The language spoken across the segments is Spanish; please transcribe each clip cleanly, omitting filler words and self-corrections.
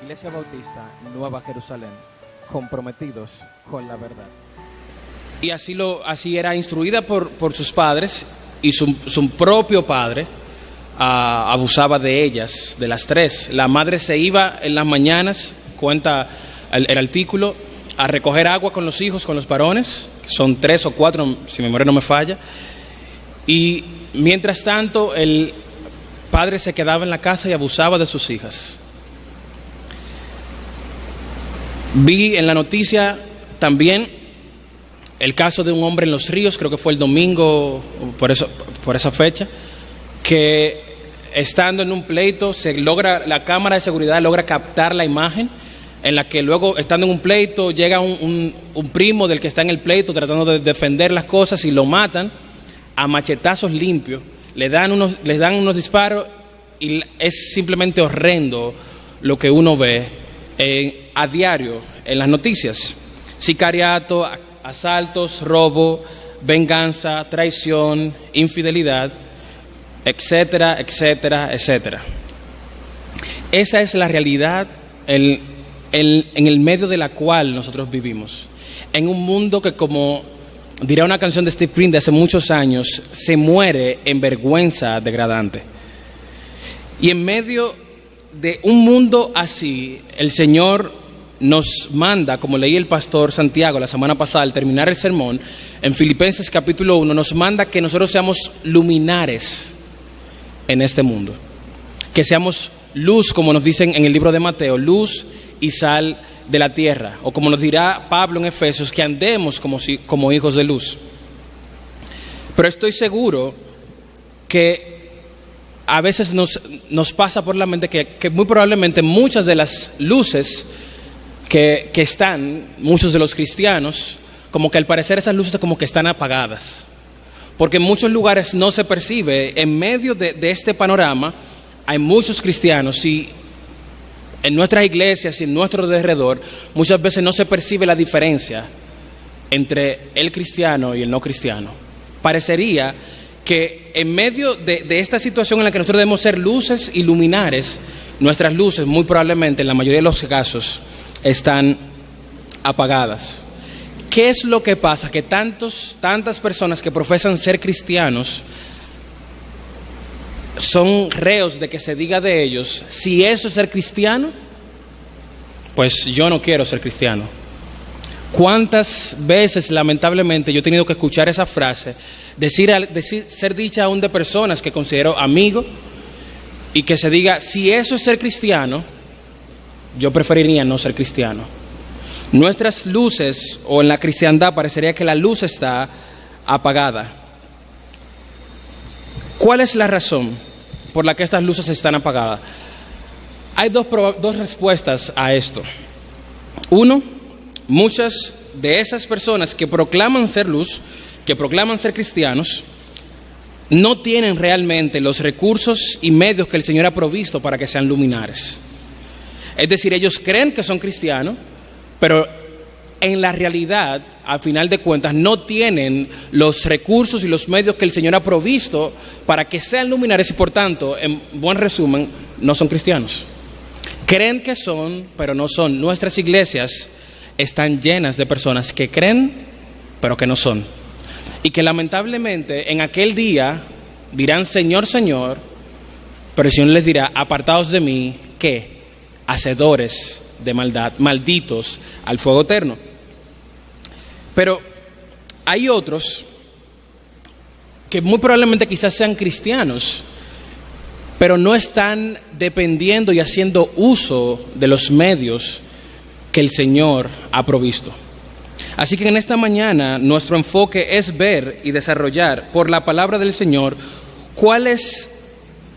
Iglesia Bautista Nueva Jerusalén, comprometidos con la verdad. Y así era instruida por sus padres, y su propio padre abusaba de ellas, de las tres. La madre se iba en las mañanas, cuenta el artículo, a recoger agua con los hijos, con los varones, son 3 o 4, si mi memoria no me falla, y mientras tanto el padre se quedaba en la casa y abusaba de sus hijas. Vi en la noticia también el caso de un hombre en Los Ríos, creo que fue el domingo, por esa fecha, que estando en un pleito, la cámara de seguridad logra captar la imagen, en la que luego, estando en un pleito, llega un primo del que está en el pleito tratando de defender las cosas y lo matan a machetazos limpios, les dan unos disparos, y es simplemente horrendo lo que uno ve a diario en las noticias. Sicariato, asaltos, robo, venganza, traición, infidelidad, etcétera, etcétera, etcétera. Esa es la realidad en el medio de la cual nosotros vivimos. En un mundo que, como dirá una canción de Steve Prince de hace muchos años, se muere en vergüenza degradante. Y en medio de un mundo así, el Señor nos manda, como leí el pastor Santiago la semana pasada al terminar el sermón, en Filipenses capítulo 1, nos manda que nosotros seamos luminares en este mundo, que seamos luz, como nos dicen en el libro de Mateo, luz y sal de la tierra, o como nos dirá Pablo en Efesios, que andemos como hijos de luz. Pero estoy seguro que a veces nos pasa por la mente que muy probablemente muchas de las luces que están, muchos de los cristianos, como que al parecer esas luces como que están apagadas, porque en muchos lugares no se percibe. En medio de este panorama hay muchos cristianos, y en nuestras iglesias y en nuestro derredor muchas veces no se percibe la diferencia entre el cristiano y el no cristiano. Parecería que en medio de esta situación en la que nosotros debemos ser luces y luminares, nuestras luces muy probablemente en la mayoría de los casos están apagadas. ¿Qué es lo que pasa? Que tantas personas que profesan ser cristianos son reos de que se diga de ellos: si eso es ser cristiano, pues yo no quiero ser cristiano. ¿Cuántas veces lamentablemente yo he tenido que escuchar esa frase ser dicha aún de personas que considero amigos, y que se diga: si eso es ser cristiano, yo preferiría no ser cristiano? Nuestras luces, o en la cristiandad parecería que la luz está apagada. ¿Cuál es la razón por la que estas luces están apagadas? Hay dos respuestas a esto. Uno, muchas de esas personas que proclaman ser luz, que proclaman ser cristianos, no tienen realmente los recursos y medios que el Señor ha provisto para que sean luminares. Es decir, ellos creen que son cristianos, pero en la realidad, al final de cuentas, no tienen los recursos y los medios que el Señor ha provisto para que sean luminares, y por tanto, en buen resumen, no son cristianos. Creen que son, pero no son. Nuestras iglesias están llenas de personas que creen, pero que no son. Y que lamentablemente en aquel día dirán: Señor, Señor, pero el Señor les dirá: apartados de mí, ¿qué? Hacedores de maldad, malditos al fuego eterno. Pero hay otros que muy probablemente quizás sean cristianos, pero no están dependiendo y haciendo uso de los medios que el Señor ha provisto. Así que en esta mañana nuestro enfoque es ver y desarrollar por la palabra del Señor cuál es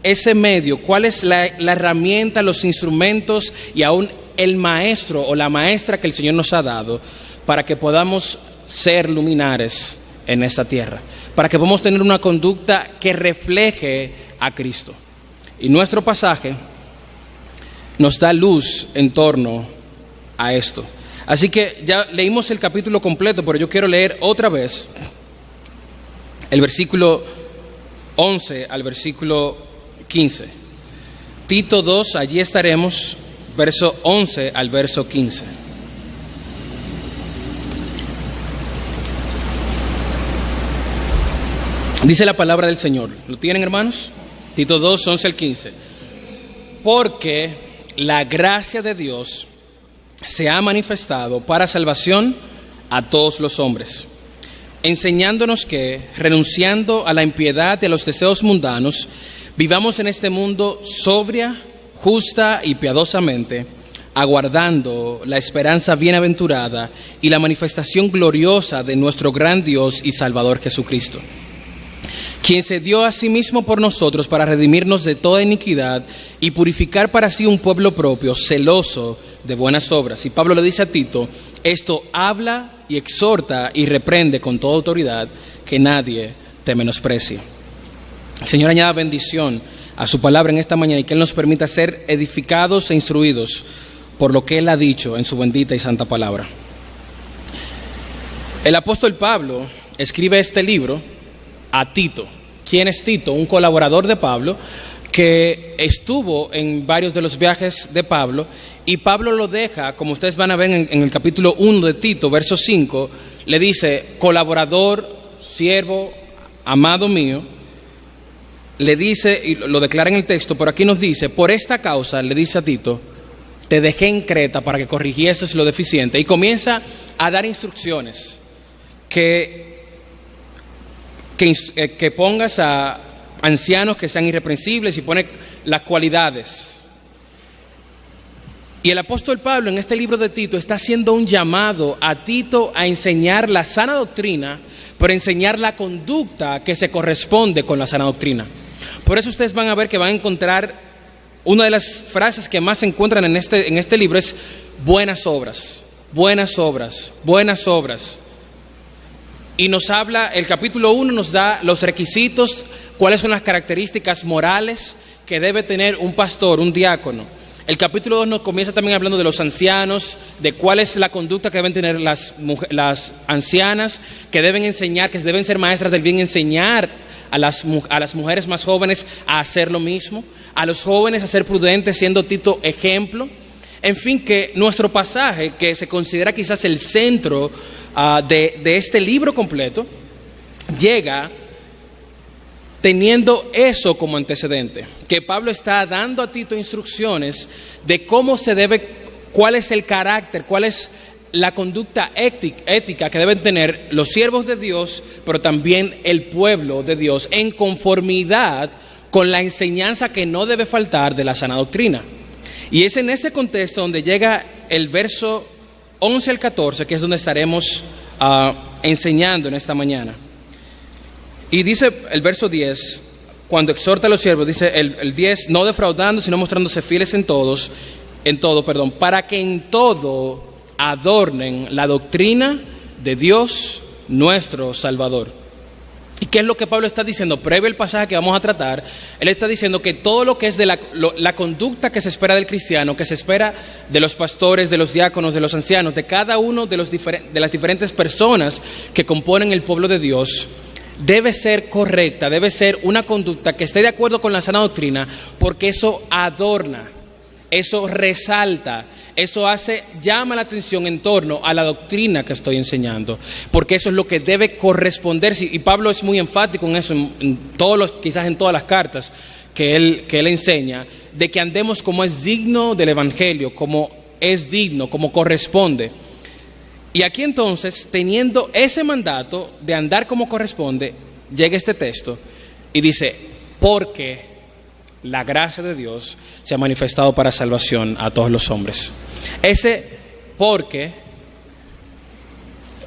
ese medio, cuál es la herramienta, los instrumentos y aún el maestro o la maestra que el Señor nos ha dado para que podamos ser luminares en esta tierra, para que podamos tener una conducta que refleje a Cristo. Y nuestro pasaje nos da luz en torno a esto. Así que ya leímos el capítulo completo, pero yo quiero leer otra vez el versículo 11 al versículo 15. Tito 2, allí estaremos, verso 11 al verso 15. Dice la palabra del Señor. ¿Lo tienen, hermanos? Tito 2, 11 al 15. Porque la gracia de Dios se ha manifestado para salvación a todos los hombres, enseñándonos que, renunciando a la impiedad y a los deseos mundanos, vivamos en este mundo sobria, justa y piadosamente, aguardando la esperanza bienaventurada y la manifestación gloriosa de nuestro gran Dios y Salvador Jesucristo, quien se dio a sí mismo por nosotros para redimirnos de toda iniquidad y purificar para sí un pueblo propio, celoso de buenas obras. Y Pablo le dice a Tito: esto habla y exhorta y reprende con toda autoridad, que nadie te menosprecie. El Señor añada bendición a su palabra en esta mañana y que Él nos permita ser edificados e instruidos por lo que Él ha dicho en su bendita y santa palabra. El apóstol Pablo escribe este libro a Tito. ¿Quién es Tito? Un colaborador de Pablo que estuvo en varios de los viajes de Pablo, y Pablo lo deja, como ustedes van a ver en el capítulo 1 de Tito, verso 5, le dice: colaborador, siervo, amado mío. Le dice, y lo declara en el texto, pero aquí nos dice: por esta causa, le dice a Tito, te dejé en Creta para que corrigieses lo deficiente. Y comienza a dar instrucciones que pongas a ancianos que sean irreprensibles, y pone las cualidades. Y el apóstol Pablo en este libro de Tito está haciendo un llamado a Tito a enseñar la sana doctrina, pero enseñar la conducta que se corresponde con la sana doctrina. Por eso ustedes van a ver que van a encontrar una de las frases que más se encuentran en este libro es buenas obras, buenas obras, buenas obras. Y nos habla, el capítulo 1 nos da los requisitos, cuáles son las características morales que debe tener un pastor, un diácono. El capítulo 2 nos comienza también hablando de los ancianos, de cuál es la conducta que deben tener las ancianas, que deben enseñar, que deben ser maestras del bien, enseñar a las mujeres más jóvenes a hacer lo mismo, a los jóvenes a ser prudentes, siendo Tito ejemplo. En fin, que nuestro pasaje, que se considera quizás el centro de este libro completo, llega teniendo eso como antecedente, que Pablo está dando a Tito instrucciones de cómo se debe, cuál es el carácter, cuál es la conducta ética que deben tener los siervos de Dios, pero también el pueblo de Dios, en conformidad con la enseñanza que no debe faltar de la sana doctrina. Y es en ese contexto donde llega el verso 11 al 14, que es donde estaremos enseñando en esta mañana. Y dice el verso 10, cuando exhorta a los siervos, dice el 10, no defraudando, sino mostrándose fieles en todo, para que en todo adornen la doctrina de Dios nuestro Salvador. ¿Y qué es lo que Pablo está diciendo? Previo al pasaje que vamos a tratar, él está diciendo que todo lo que es de la conducta que se espera del cristiano, que se espera de los pastores, de los diáconos, de los ancianos, de cada uno de las diferentes personas que componen el pueblo de Dios, debe ser correcta, debe ser una conducta que esté de acuerdo con la sana doctrina, porque eso adorna, eso resalta, eso llama la atención en torno a la doctrina que estoy enseñando, porque eso es lo que debe corresponder. Y Pablo es muy enfático en eso, quizás en todas las cartas que él enseña, de que andemos como es digno del evangelio, como es digno, como corresponde. Y aquí entonces, teniendo ese mandato de andar como corresponde, llega este texto y dice: porque la gracia de Dios se ha manifestado para salvación a todos los hombres. Ese porque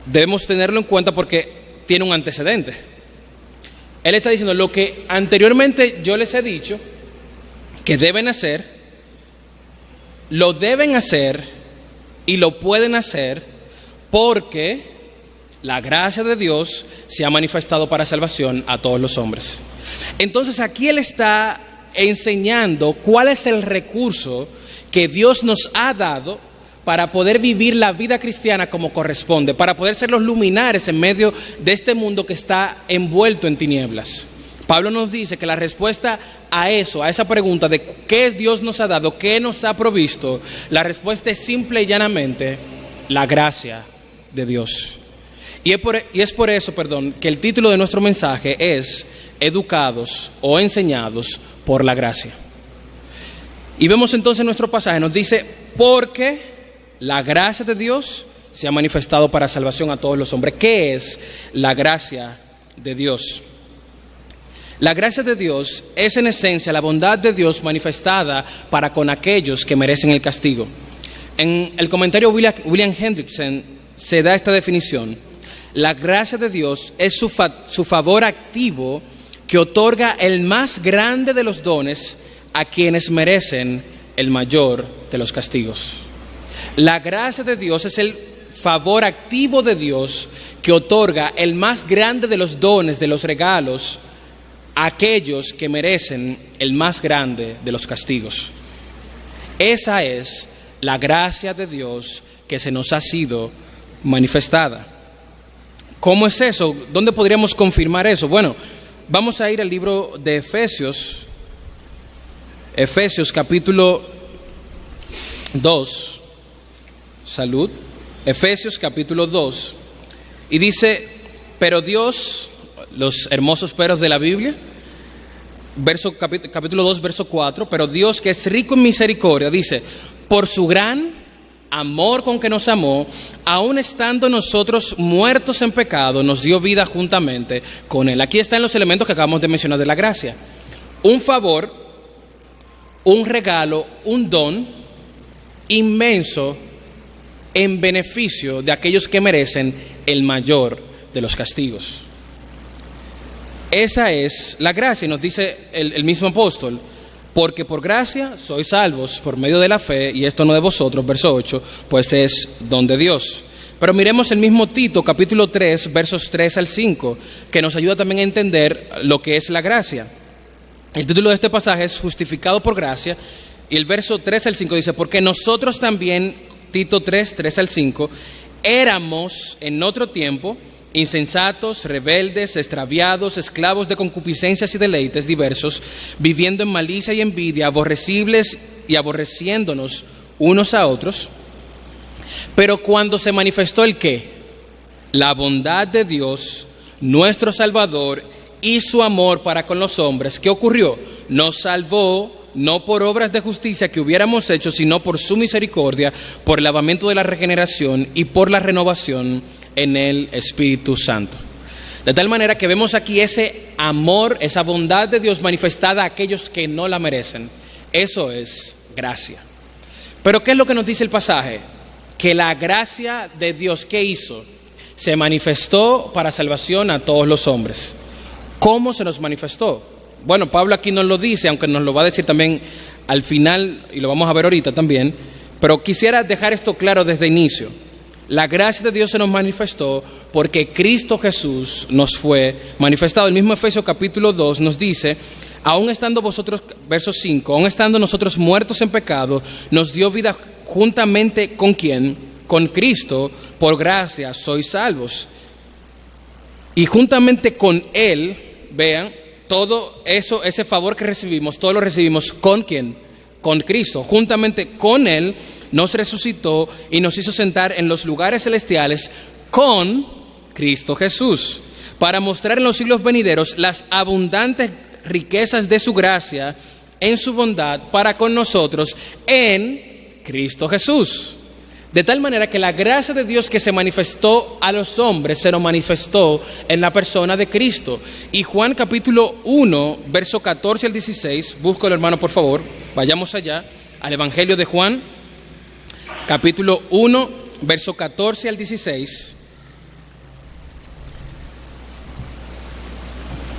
debemos tenerlo en cuenta porque tiene un antecedente. Él está diciendo lo que anteriormente yo les he dicho que deben hacer, lo deben hacer y lo pueden hacer porque la gracia de Dios se ha manifestado para salvación a todos los hombres. Entonces aquí él está enseñando cuál es el recurso que Dios nos ha dado para poder vivir la vida cristiana como corresponde, para poder ser los luminares en medio de este mundo que está envuelto en tinieblas, Pablo nos dice que la respuesta a eso, a esa pregunta de qué Dios nos ha dado, qué nos ha provisto, la respuesta es simple y llanamente la gracia de Dios. Y es por eso, que el título de nuestro mensaje es Educados o Enseñados por la Gracia. Y vemos entonces nuestro pasaje, nos dice, porque la gracia de Dios se ha manifestado para salvación a todos los hombres. ¿Qué es la gracia de Dios? La gracia de Dios es en esencia la bondad de Dios manifestada para con aquellos que merecen el castigo. En el comentario William Hendrickson se da esta definición: la gracia de Dios es su favor activo que otorga el más grande de los dones a quienes merecen el mayor de los castigos. La gracia de Dios es el favor activo de Dios que otorga el más grande de los dones, de los regalos, a aquellos que merecen el más grande de los castigos. Esa es la gracia de Dios que se nos ha sido manifestada. ¿Cómo es eso? ¿Dónde podríamos confirmar eso? Bueno, vamos a ir al libro de Efesios capítulo 2. Salud. Efesios capítulo 2. Y dice, pero Dios, los hermosos peros de la Biblia, capítulo 2, verso 4, pero Dios, que es rico en misericordia, dice, por su gran amor con que nos amó, aun estando nosotros muertos en pecado, nos dio vida juntamente con Él. Aquí están los elementos que acabamos de mencionar de la gracia: un favor, un regalo, un don inmenso en beneficio de aquellos que merecen el mayor de los castigos. Esa es la gracia, y nos dice el mismo apóstol, porque por gracia sois salvos por medio de la fe, y esto no de vosotros, verso 8, pues es don de Dios. Pero miremos el mismo Tito, capítulo 3, versos 3 al 5, que nos ayuda también a entender lo que es la gracia. El título de este pasaje es Justificado por gracia, y el verso 3 al 5 dice, porque nosotros también, Tito 3, 3 al 5, éramos en otro tiempo insensatos, rebeldes, extraviados, esclavos de concupiscencias y deleites diversos, viviendo en malicia y envidia, aborrecibles y aborreciéndonos unos a otros. Pero cuando se manifestó el ¿qué? La bondad de Dios, nuestro Salvador, y su amor para con los hombres, ¿qué ocurrió? Nos salvó, no por obras de justicia que hubiéramos hecho, sino por su misericordia, por el lavamiento de la regeneración y por la renovación en el Espíritu Santo. De tal manera que vemos aquí ese amor, esa bondad de Dios manifestada a aquellos que no la merecen. Eso es gracia. Pero ¿qué es lo que nos dice el pasaje? Que la gracia de Dios, ¿qué hizo? Se manifestó para salvación a todos los hombres. ¿Cómo se nos manifestó? Bueno, Pablo aquí nos lo dice, aunque nos lo va a decir también al final, y lo vamos a ver ahorita también, pero quisiera dejar esto claro desde el inicio. La gracia de Dios se nos manifestó porque Cristo Jesús nos fue manifestado. El mismo Efesios capítulo 2 nos dice, aun estando vosotros, verso 5, aun estando nosotros muertos en pecado, nos dio vida juntamente con ¿quién? Con Cristo, por gracia sois salvos. Y juntamente con Él, vean, todo eso, ese favor que recibimos, todo lo recibimos ¿con quién? Con Cristo. Juntamente con Él nos resucitó y nos hizo sentar en los lugares celestiales con Cristo Jesús, para mostrar en los siglos venideros las abundantes riquezas de su gracia en su bondad para con nosotros en Cristo Jesús. De tal manera que la gracia de Dios que se manifestó a los hombres se nos manifestó en la persona de Cristo. Y Juan capítulo 1, verso 14 al 16, búscalo hermano por favor, vayamos allá al Evangelio de Juan, capítulo 1, verso 14 al 16.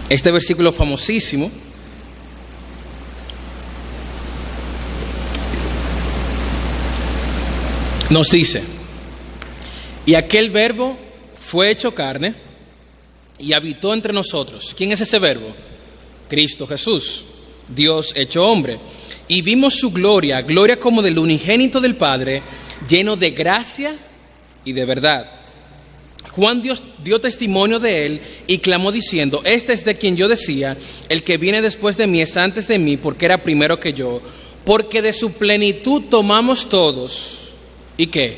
Este versículo famosísimo. Nos dice, y aquel verbo fue hecho carne y habitó entre nosotros. ¿Quién es ese verbo? Cristo Jesús, Dios hecho hombre. Y vimos su gloria, gloria como del unigénito del Padre, lleno de gracia y de verdad. Juan dio testimonio de él y clamó diciendo: este es de quien yo decía, el que viene después de mí es antes de mí, porque era primero que yo. Porque de su plenitud tomamos todos. ¿Y qué?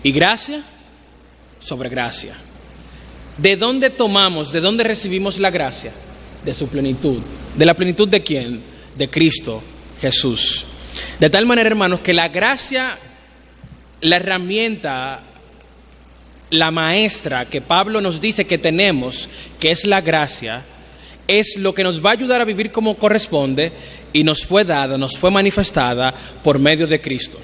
Y gracia sobre gracia. ¿De dónde tomamos, de dónde recibimos la gracia? De su plenitud. ¿De la plenitud de quién? De Cristo Jesús. De tal manera, hermanos, que la gracia, la herramienta, la maestra que Pablo nos dice que tenemos, que es la gracia, es lo que nos va a ayudar a vivir como corresponde y nos fue dada, nos fue manifestada por medio de Cristo.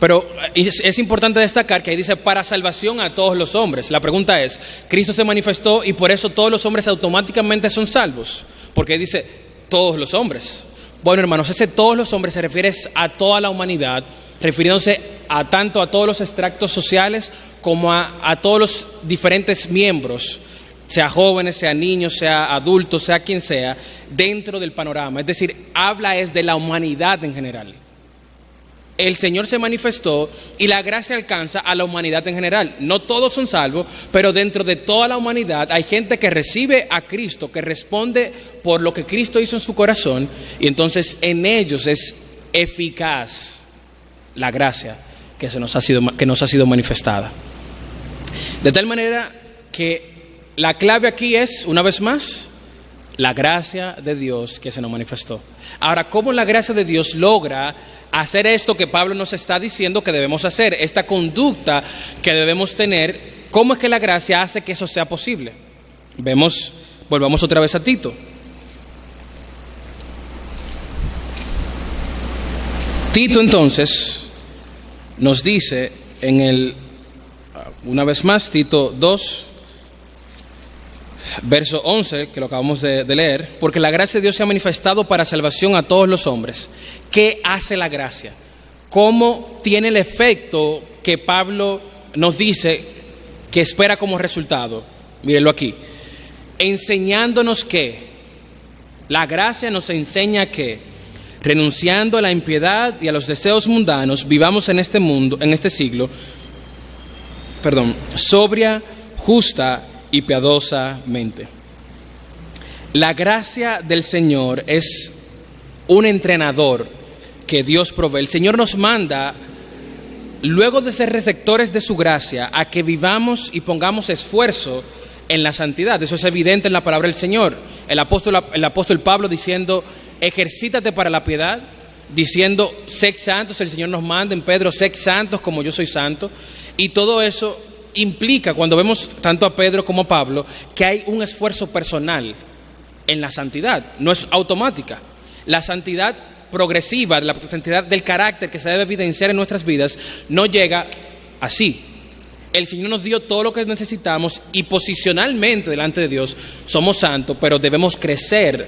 Pero es importante destacar que ahí dice para salvación a todos los hombres. La pregunta es, ¿Cristo se manifestó y por eso todos los hombres automáticamente son salvos? Porque dice todos los hombres. Bueno, hermanos, ese todos los hombres se refiere a toda la humanidad, refiriéndose a tanto a todos los extractos sociales como a todos los diferentes miembros, sea jóvenes, sea niños, sea adultos, sea quien sea, dentro del panorama. Es decir, habla es de la humanidad en general. El Señor se manifestó y la gracia alcanza a la humanidad en general. No todos son salvos, pero dentro de toda la humanidad hay gente que recibe a Cristo, que responde por lo que Cristo hizo en su corazón, y entonces en ellos es eficaz la gracia que nos ha sido manifestada. De tal manera que la clave aquí es, una vez más, la gracia de Dios que se nos manifestó. Ahora, ¿cómo la gracia de Dios logra hacer esto que Pablo nos está diciendo que debemos hacer? Esta conducta que debemos tener, ¿cómo es que la gracia hace que eso sea posible? Volvamos otra vez a Tito. Tito entonces nos dice una vez más, Tito 2, verso 11, que lo acabamos de leer, porque la gracia de Dios se ha manifestado para salvación a todos los hombres. ¿Qué hace la gracia? ¿Cómo tiene el efecto que Pablo nos dice que espera como resultado? Mírenlo aquí. Enseñándonos que la gracia nos enseña que, renunciando a la impiedad y a los deseos mundanos, vivamos en este mundo, en este siglo, sobria, justa y piadosamente. La gracia del Señor es un entrenador que Dios provee. El Señor nos manda, luego de ser receptores de su gracia, a que vivamos y pongamos esfuerzo en la santidad. Eso es evidente en la palabra del Señor. El apóstol Pablo diciendo, ejercítate para la piedad, diciendo, sed santos, el Señor nos manda en Pedro, sed santos como yo soy santo. Y todo eso implica, cuando vemos tanto a Pedro como a Pablo, que hay un esfuerzo personal en la santidad, no es automática. La santidad progresiva, la santidad del carácter que se debe evidenciar en nuestras vidas, no llega así. El Señor nos dio todo lo que necesitamos y posicionalmente delante de Dios somos santos, pero debemos crecer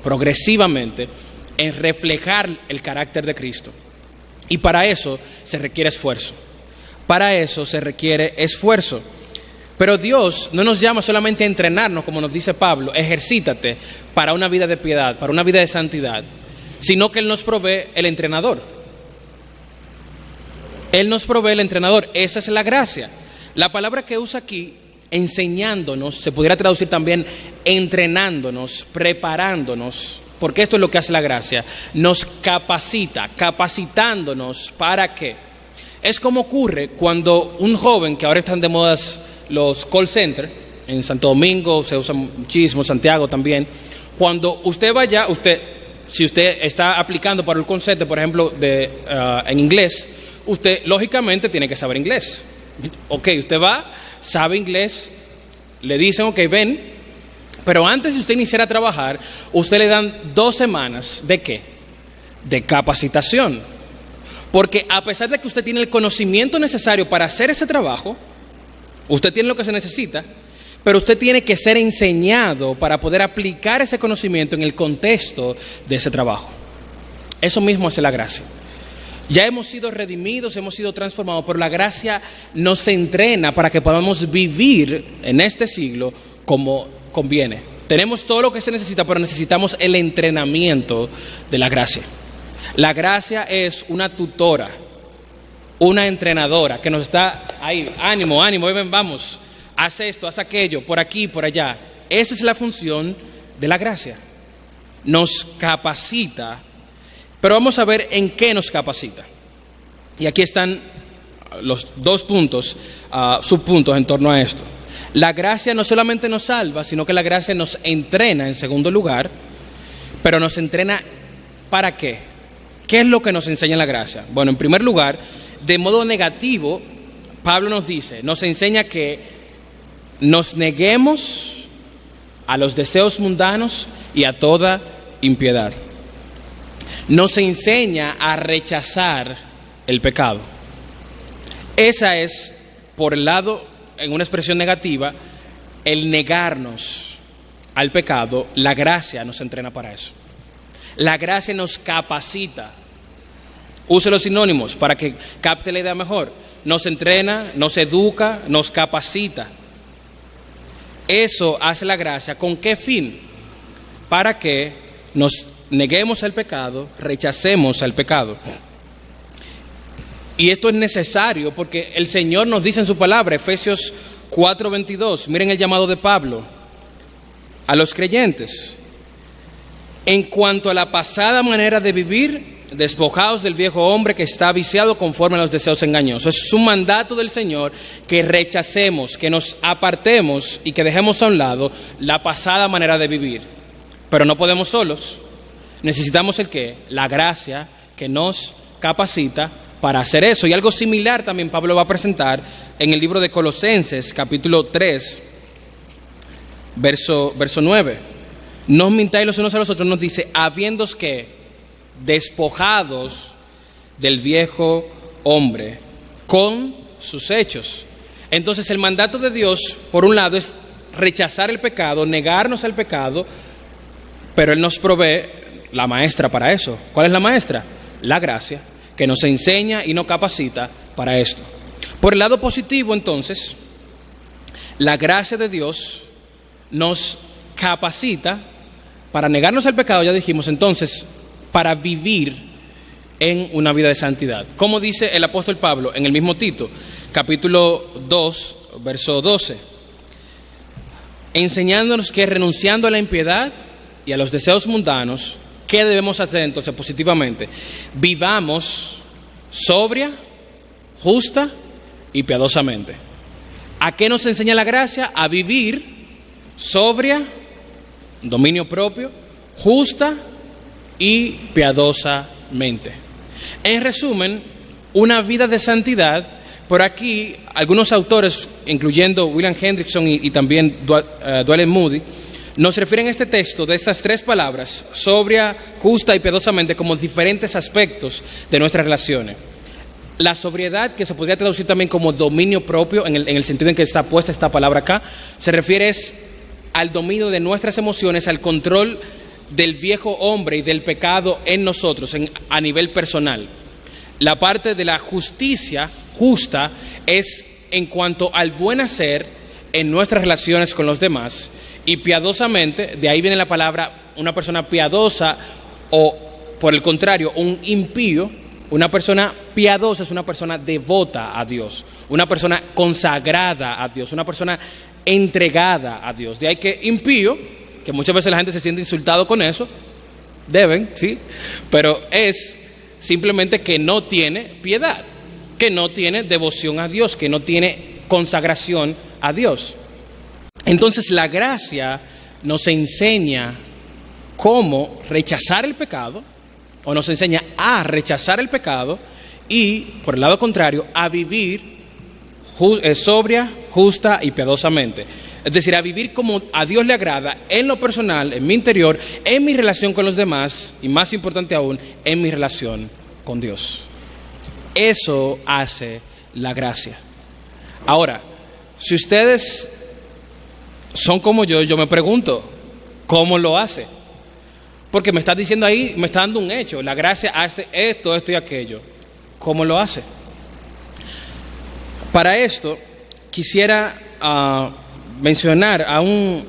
progresivamente en reflejar el carácter de Cristo. Y para eso se requiere esfuerzo. Para eso se requiere esfuerzo. Pero Dios no nos llama solamente a entrenarnos, como nos dice Pablo, ejercítate para una vida de piedad, para una vida de santidad, sino que Él nos provee el entrenador. Él nos provee el entrenador, esa es la gracia. La palabra que usa aquí, enseñándonos, se pudiera traducir también entrenándonos, preparándonos, porque esto es lo que hace la gracia, nos capacita, capacitándonos, ¿para qué? Es como ocurre cuando un joven, que ahora están de moda los call centers, en Santo Domingo se usa muchísimo, en Santiago también, cuando usted vaya, si usted está aplicando para el call center, por ejemplo, en inglés, usted lógicamente tiene que saber inglés. Ok, usted va, sabe inglés, le dicen, ok, ven, pero antes de usted iniciar a trabajar, usted le dan 2 semanas, ¿de qué? De capacitación. Porque a pesar de que usted tiene el conocimiento necesario para hacer ese trabajo, usted tiene lo que se necesita, pero usted tiene que ser enseñado para poder aplicar ese conocimiento en el contexto de ese trabajo. Eso mismo hace la gracia. Ya hemos sido redimidos, hemos sido transformados, pero la gracia nos entrena para que podamos vivir en este siglo como conviene. Tenemos todo lo que se necesita, pero necesitamos el entrenamiento de la gracia. La gracia es una tutora, una entrenadora que nos está ahí, ánimo, ven, vamos, haz esto, haz aquello, por aquí, por allá. Esa es la función de la gracia. Nos capacita, pero vamos a ver en qué nos capacita. Y aquí están los dos puntos, subpuntos en torno a esto. La gracia no solamente nos salva, sino que la gracia nos entrena en segundo lugar, pero nos entrena ¿para qué? ¿Qué es lo que nos enseña la gracia? Bueno, en primer lugar, de modo negativo, Pablo nos dice, nos enseña que nos neguemos a los deseos mundanos y a toda impiedad. Nos enseña a rechazar el pecado. Esa es, por el lado, en una expresión negativa, el negarnos al pecado. La gracia nos entrena para eso. La gracia nos capacita. Use los sinónimos para que capte la idea mejor. Nos entrena, nos educa, nos capacita. Eso hace la gracia. ¿Con qué fin? Para que nos neguemos al pecado, rechacemos al pecado. Y esto es necesario porque el Señor nos dice en su palabra, Efesios 4:22, miren el llamado de Pablo a los creyentes. En cuanto a la pasada manera de vivir, despojaos del viejo hombre que está viciado conforme a los deseos engañosos. Es un mandato del Señor que rechacemos, que nos apartemos y que dejemos a un lado la pasada manera de vivir. Pero no podemos solos. Necesitamos el qué? La gracia que nos capacita para hacer eso. Y algo similar también Pablo va a presentar en el libro de Colosenses, capítulo 3, verso 9. No os mintáis los unos a los otros, nos dice, habiéndos que despojados del viejo hombre con sus hechos. Entonces el mandato de Dios, por un lado, es rechazar el pecado, negarnos al pecado, pero Él nos provee la maestra para eso. ¿Cuál es la maestra? La gracia, que nos enseña y nos capacita para esto. Por el lado positivo, entonces, la gracia de Dios nos capacita para negarnos al pecado, ya dijimos, entonces, para vivir en una vida de santidad. Como dice el apóstol Pablo en el mismo Tito, capítulo 2, verso 12, enseñándonos que renunciando a la impiedad y a los deseos mundanos, ¿qué debemos hacer entonces positivamente? Vivamos sobria, justa y piadosamente. ¿A qué nos enseña la gracia? A vivir sobria, dominio propio, justa y piadosamente. En resumen, una vida de santidad. Por aquí, algunos autores, incluyendo William Hendrickson y también Dwight Moody, nos refieren a este texto de estas tres palabras, sobria, justa y piadosamente, como diferentes aspectos de nuestras relaciones. La sobriedad, que se podría traducir también como dominio propio, en el sentido en que está puesta esta palabra acá, se refiere al dominio de nuestras emociones, al control del viejo hombre y del pecado en nosotros, a nivel personal. La parte de la justicia justa es en cuanto al buen hacer en nuestras relaciones con los demás. Y piadosamente, de ahí viene la palabra, una persona piadosa o, por el contrario, un impío. Una persona piadosa es una persona devota a Dios, una persona consagrada a Dios, una persona entregada a Dios. De ahí que impío, que muchas veces la gente se siente insultado con eso, deben, sí, pero es simplemente que no tiene piedad, que no tiene devoción a Dios, que no tiene consagración a Dios. Entonces la gracia nos enseña cómo rechazar el pecado, o nos enseña a rechazar el pecado y, por el lado contrario, a vivir sobria, justa y piadosamente. Es decir, a vivir como a Dios le agrada en lo personal, en mi interior, en mi relación con los demás y, más importante aún, en mi relación con Dios. Eso hace la gracia. Ahora, si ustedes son como yo me pregunto, ¿cómo lo hace? Porque me está diciendo ahí, me está dando un hecho. La gracia hace esto, esto y aquello. ¿Cómo lo hace? Para esto, quisiera mencionar a un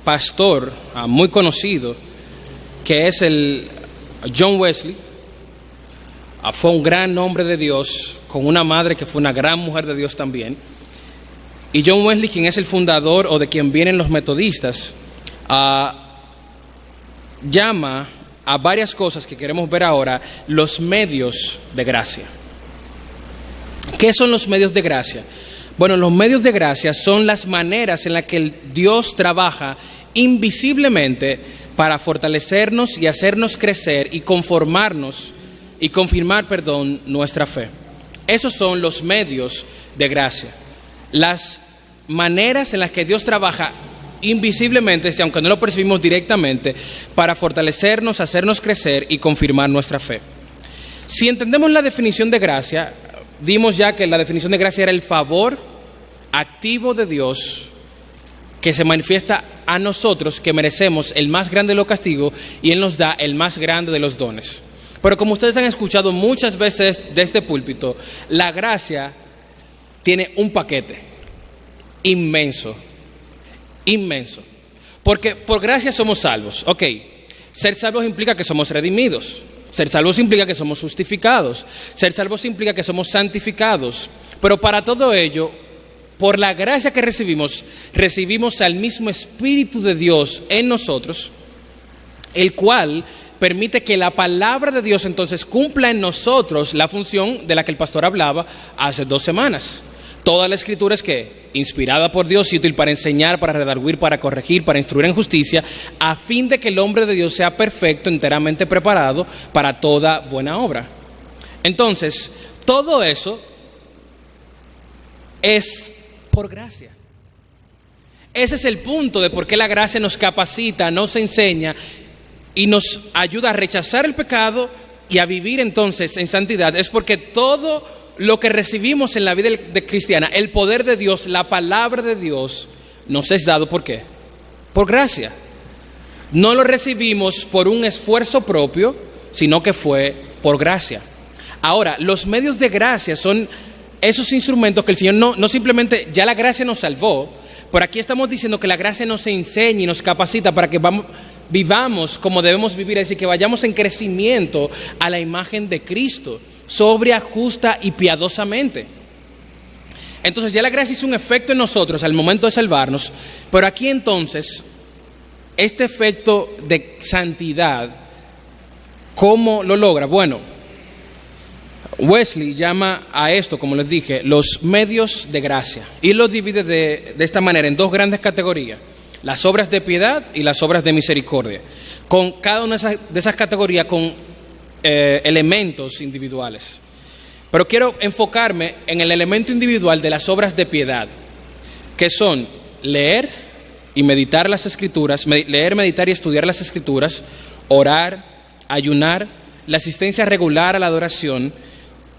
pastor muy conocido, que es el John Wesley. Fue un gran hombre de Dios, con una madre que fue una gran mujer de Dios también. Y John Wesley, quien es el fundador o de quien vienen los metodistas, llama a varias cosas que queremos ver ahora los medios de gracia. ¿Qué son los medios de gracia? Bueno, los medios de gracia son las maneras en las que Dios trabaja invisiblemente para fortalecernos y hacernos crecer y confirmar, nuestra fe. Esos son los medios de gracia. Las maneras en las que Dios trabaja invisiblemente, aunque no lo percibimos directamente, para fortalecernos, hacernos crecer y confirmar nuestra fe. Si entendemos la definición de gracia, dimos ya que la definición de gracia era el favor activo de Dios que se manifiesta a nosotros, que merecemos el más grande de los castigos, y Él nos da el más grande de los dones. Pero como ustedes han escuchado muchas veces de este púlpito, la gracia tiene un paquete inmenso. Porque por gracia somos salvos. Ok, ser salvos implica que somos redimidos. Ser salvos implica que somos justificados. Ser salvos implica que somos santificados. Pero para todo ello, por la gracia que recibimos al mismo Espíritu de Dios en nosotros, el cual permite que la palabra de Dios entonces cumpla en nosotros la función de la que el pastor hablaba hace 2 semanas. Toda la Escritura es que inspirada por Dios y útil para enseñar, para redarguir, para corregir, para instruir en justicia, a fin de que el hombre de Dios sea perfecto, enteramente preparado para toda buena obra. Entonces, todo eso es por gracia. Ese es el punto de por qué la gracia nos capacita, nos enseña y nos ayuda a rechazar el pecado y a vivir entonces en santidad. Es porque todo lo que recibimos en la vida cristiana, el poder de Dios, la palabra de Dios, nos es dado ¿por qué? Por gracia. No lo recibimos por un esfuerzo propio, sino que fue por gracia. Ahora, los medios de gracia son esos instrumentos que el Señor no simplemente, ya la gracia nos salvó, pero aquí estamos diciendo que la gracia nos enseña y nos capacita para que vivamos como debemos vivir, es decir, que vayamos en crecimiento a la imagen de Cristo, sobria, justa y piadosamente. Entonces ya la gracia hizo un efecto en nosotros al momento de salvarnos, pero aquí entonces, este efecto de santidad, ¿cómo lo logra? Bueno, Wesley llama a esto, como les dije, los medios de gracia, y los divide de esta manera en 2 grandes categorías: las obras de piedad y las obras de misericordia, con cada una de esas categorías con elementos individuales. Pero quiero enfocarme en el elemento individual de las obras de piedad, que son leer y meditar las Escrituras, leer, meditar y estudiar las Escrituras, orar, ayunar, la asistencia regular a la adoración,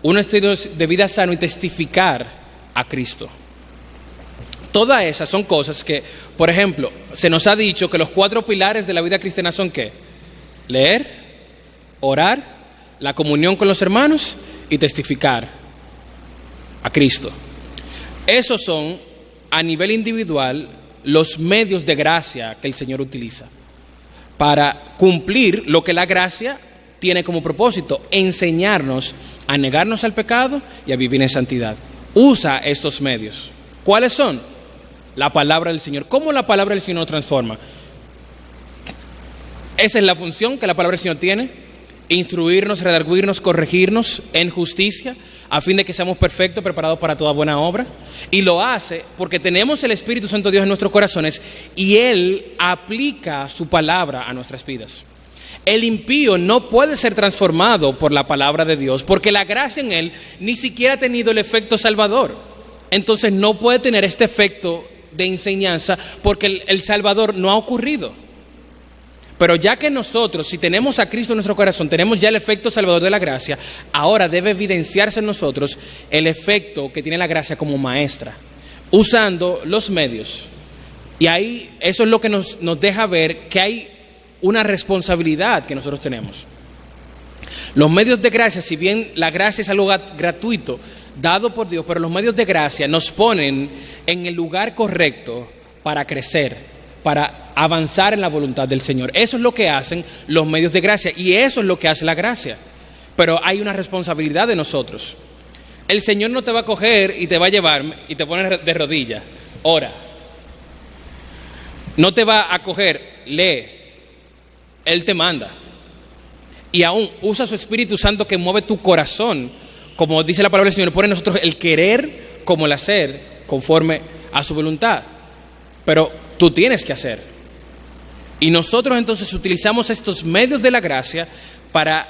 un estilo de vida sano y testificar a Cristo. Todas esas son cosas que, por ejemplo, se nos ha dicho que los 4 pilares de la vida cristiana son ¿qué? Leer, orar, la comunión con los hermanos y testificar a Cristo. Esos son, a nivel individual, los medios de gracia que el Señor utiliza para cumplir lo que la gracia tiene como propósito: enseñarnos a negarnos al pecado y a vivir en santidad. Usa estos medios. ¿Cuáles son? La palabra del Señor. ¿Cómo la palabra del Señor nos transforma? Esa es la función que la palabra del Señor tiene: instruirnos, redarguirnos, corregirnos en justicia, a fin de que seamos perfectos, preparados para toda buena obra. Y lo hace porque tenemos el Espíritu Santo de Dios en nuestros corazones y Él aplica su palabra a nuestras vidas. El impío no puede ser transformado por la palabra de Dios, porque la gracia en él ni siquiera ha tenido el efecto salvador. Entonces no puede tener este efecto de enseñanza porque el Salvador no ha ocurrido. Pero ya que nosotros, si tenemos a Cristo en nuestro corazón, tenemos ya el efecto salvador de la gracia, ahora debe evidenciarse en nosotros el efecto que tiene la gracia como maestra, usando los medios. Y ahí eso es lo que nos deja ver que hay una responsabilidad que nosotros tenemos. Los medios de gracia, si bien la gracia es algo gratuito, dado por Dios, pero los medios de gracia nos ponen en el lugar correcto para crecer, para avanzar en la voluntad del Señor. Eso es lo que hacen los medios de gracia y eso es lo que hace la gracia. Pero hay una responsabilidad de nosotros. El Señor no te va a coger y te va a llevar y te pone de rodillas. ora. No te va a coger, lee. Él te manda. Y aún usa su Espíritu Santo que mueve tu corazón, como dice la palabra del Señor, pone en nosotros el querer como el hacer conforme a su voluntad. Pero tú tienes que hacer. Y nosotros entonces utilizamos estos medios de la gracia para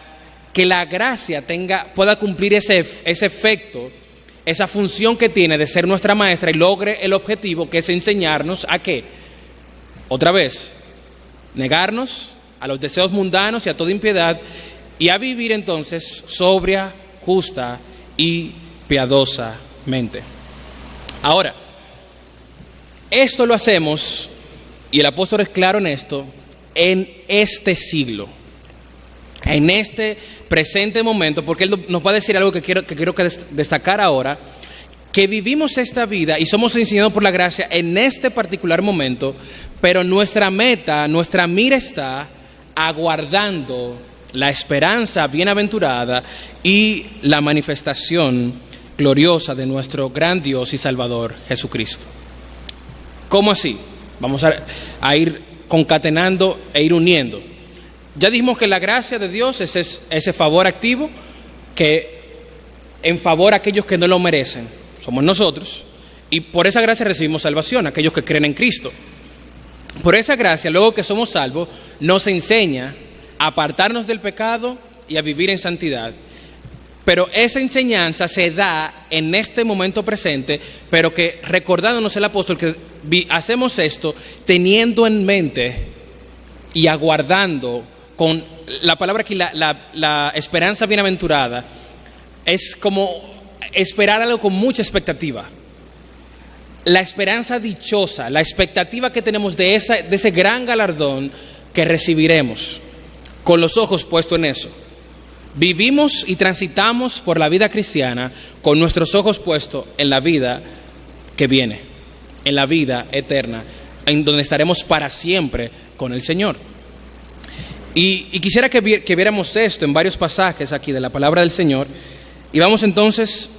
que la gracia pueda cumplir ese efecto, esa función que tiene de ser nuestra maestra y logre el objetivo, que es enseñarnos a qué. Otra vez, negarnos a los deseos mundanos y a toda impiedad, y a vivir entonces sobria, justa y piadosamente. Ahora, esto lo hacemos, y el apóstol es claro en esto, en este siglo, en este presente momento, porque él nos va a decir algo que quiero destacar ahora, que vivimos esta vida y somos enseñados por la gracia en este particular momento, pero nuestra meta, nuestra mira está aguardando la esperanza bienaventurada y la manifestación gloriosa de nuestro gran Dios y Salvador Jesucristo. ¿Cómo así? Vamos a ir concatenando e ir uniendo. Ya dijimos que la gracia de Dios es ese favor activo que en favor a aquellos que no lo merecen, somos nosotros, y por esa gracia recibimos salvación, aquellos que creen en Cristo. Por esa gracia, luego que somos salvos, nos enseña a apartarnos del pecado y a vivir en santidad. Pero esa enseñanza se da en este momento presente, pero que recordándonos el apóstol que hacemos esto teniendo en mente y aguardando con la palabra aquí, la esperanza bienaventurada, es como esperar algo con mucha expectativa. La esperanza dichosa, la expectativa que tenemos de ese gran galardón que recibiremos, con los ojos puestos en eso. Vivimos y transitamos por la vida cristiana con nuestros ojos puestos en la vida que viene, en la vida eterna, en donde estaremos para siempre con el Señor. Y quisiera que viéramos esto en varios pasajes aquí de la palabra del Señor. Y vamos entonces,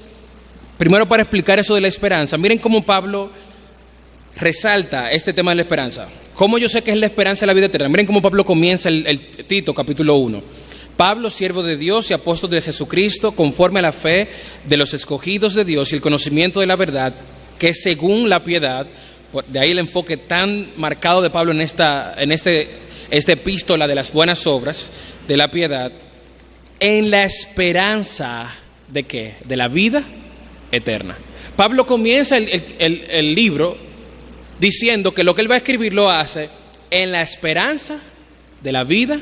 primero para explicar eso de la esperanza. Miren cómo Pablo resalta este tema de la esperanza. ¿Cómo yo sé que es la esperanza de la vida eterna? Miren cómo Pablo comienza el Tito, capítulo 1. Pablo, siervo de Dios y apóstol de Jesucristo, conforme a la fe de los escogidos de Dios y el conocimiento de la verdad, que es según la piedad. De ahí el enfoque tan marcado de Pablo en esta epístola de las buenas obras, de la piedad, en la esperanza ¿de qué? De la vida eterna. Pablo comienza el libro diciendo que lo que él va a escribir lo hace en la esperanza de la vida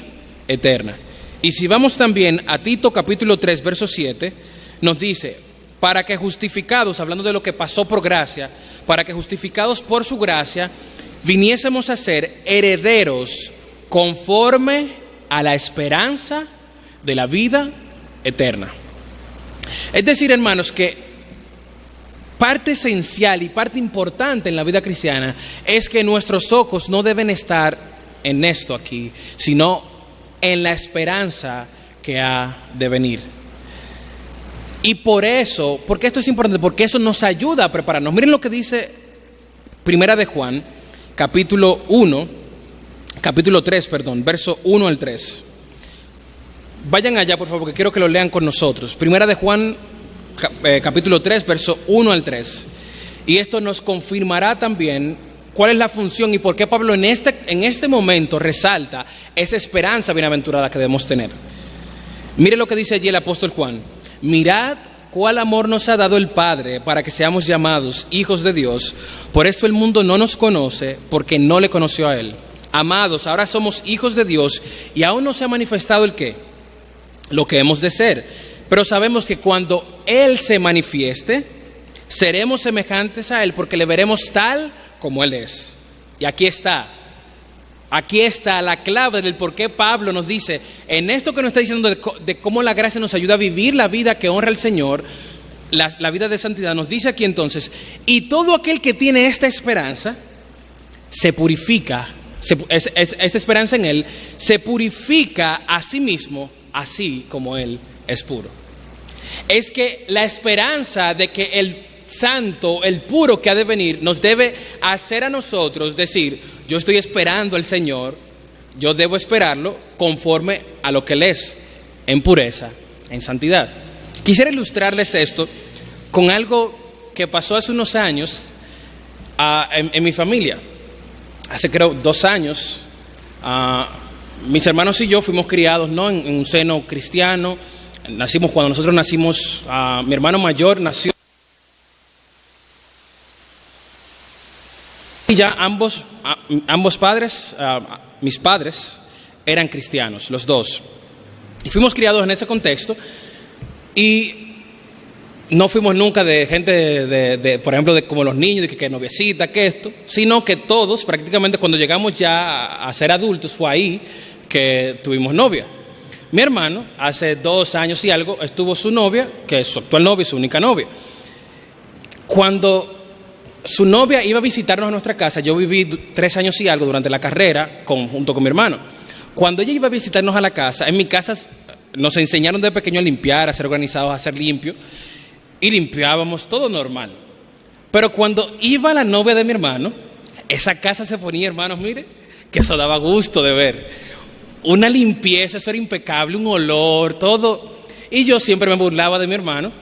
eterna. Y si vamos también a Tito capítulo 3, verso 7, nos dice, para que justificados, hablando de lo que pasó por gracia, para que justificados por su gracia, viniésemos a ser herederos conforme a la esperanza de la vida eterna. Es decir, hermanos, que parte esencial y parte importante en la vida cristiana es que nuestros ojos no deben estar en esto aquí, sino en la esperanza que ha de venir. Y por eso, porque esto es importante, porque eso nos ayuda a prepararnos. Miren lo que dice Primera de Juan, capítulo 3, verso 1 al 3. Vayan allá, por favor, porque quiero que lo lean con nosotros. Primera de Juan, capítulo 3, verso 1 al 3. Y esto nos confirmará también cuál es la función y por qué Pablo en este momento resalta esa esperanza bienaventurada que debemos tener. Mire lo que dice allí el apóstol Juan. Mirad cuál amor nos ha dado el Padre para que seamos llamados hijos de Dios. Por esto el mundo no nos conoce, porque no le conoció a Él. Amados, ahora somos hijos de Dios y aún no se ha manifestado el qué, lo que hemos de ser. Pero sabemos que cuando Él se manifieste, seremos semejantes a Él, porque le veremos tal como Él es. Y aquí está la clave del por qué Pablo nos dice, en esto que nos está diciendo de cómo la gracia nos ayuda a vivir la vida que honra al Señor, la vida de santidad, nos dice aquí entonces, y todo aquel que tiene esta esperanza, se purifica, esta esperanza en Él, se purifica a sí mismo, así como Él es puro. Es que la esperanza de que el santo, el puro que ha de venir, nos debe hacer a nosotros decir, yo estoy esperando al Señor, yo debo esperarlo conforme a lo que Él es, en pureza, en santidad. Quisiera ilustrarles esto con algo que pasó hace unos años en mi familia. Hace creo 2 años, mis hermanos y yo fuimos criados, ¿no?, en un seno cristiano. Cuando nosotros nacimos, mi hermano mayor nació y ya ambos padres, mis padres, eran cristianos, los dos. Y fuimos criados en ese contexto y no fuimos nunca de gente por ejemplo, de como los niños, de que noviecita, que esto, sino que todos, prácticamente cuando llegamos ya a ser adultos, fue ahí que tuvimos novia. Mi hermano, hace 2 años y algo, estuvo su novia, que es su actual novia y su única novia. Cuando su novia iba a visitarnos a nuestra casa, yo viví 3 años y algo durante la carrera junto con mi hermano. Cuando ella iba a visitarnos a la casa, en mi casa nos enseñaron de pequeño a limpiar, a ser organizados, a ser limpios, y limpiábamos todo normal. Pero cuando iba la novia de mi hermano, esa casa se ponía, hermanos, mire, que eso daba gusto de ver. Una limpieza, eso era impecable, un olor, todo. Y yo siempre me burlaba de mi hermano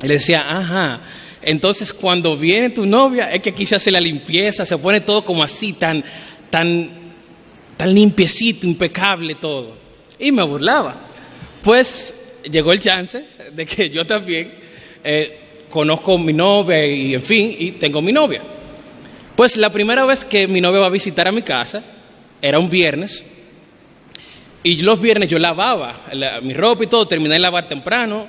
y le decía, ajá, entonces cuando viene tu novia es que aquí se hace la limpieza, se pone todo como así, tan limpiecito, impecable todo. Y me burlaba. Pues llegó el chance de que yo también conozco a mi novia y en fin, y tengo mi novia. Pues la primera vez que mi novia va a visitar a mi casa, era un viernes, y los viernes yo lavaba mi ropa y todo, terminé de lavar temprano,